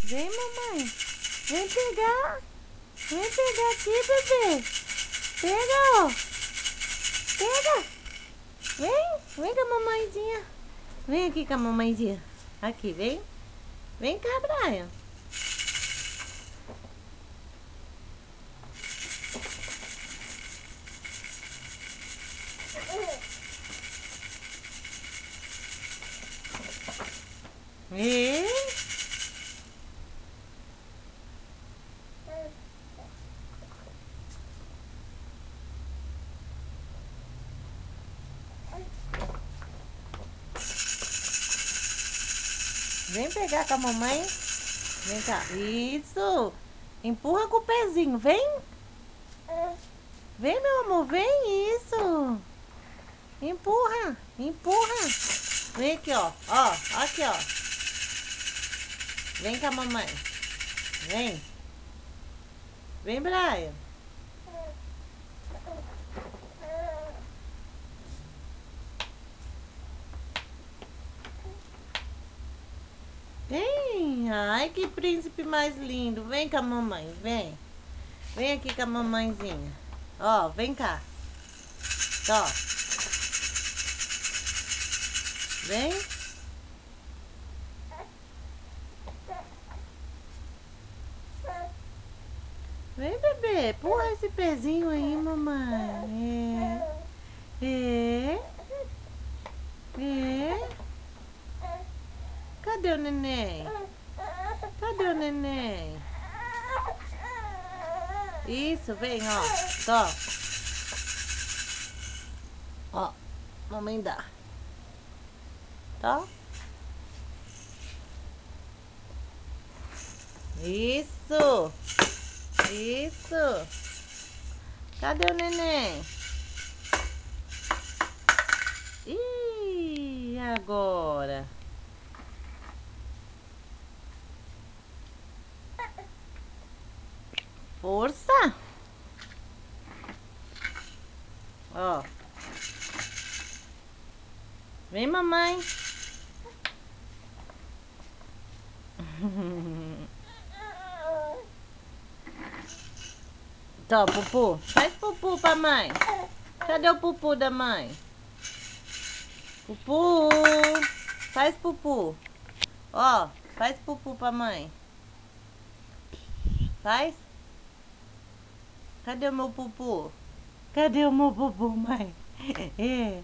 Vem, mamãe. Vem pegar. Vem pegar aqui, bebê. Pega, ó. Pega. Vem com a mamãezinha. Vem aqui com a mamãezinha. Aqui, vem. Vem cá, Brian. E... Vem pegar com a mamãe. Vem cá. Isso. Empurra com o pezinho. Vem. Vem, meu amor. Vem. Isso. Empurra. Empurra. Vem aqui, ó. Ó. Aqui, ó. Vem com a mamãe. Vem. Vem, Brian. Vem. Ai, que príncipe mais lindo. Vem com a mamãe. Vem. Vem aqui com a mamãezinha. Ó, vem cá. Ó. Vem. Vem, bebê. Empurra esse pezinho aí, mamãe. É. Cadê o neném? Cadê o neném? Isso, vem, ó. Tó. Ó, mamãe dá. Tá? Isso. Isso. Cadê o neném? Ih, agora. Força. Ó. Vem, mamãe. Tó, pupu. Faz pupu pra mãe. Cadê o pupu da mãe? Pupu. Faz pupu. Ó, faz pupu pra mãe. Faz. Cadê o meu pupu? Cadê o meu pupu, mãe? É.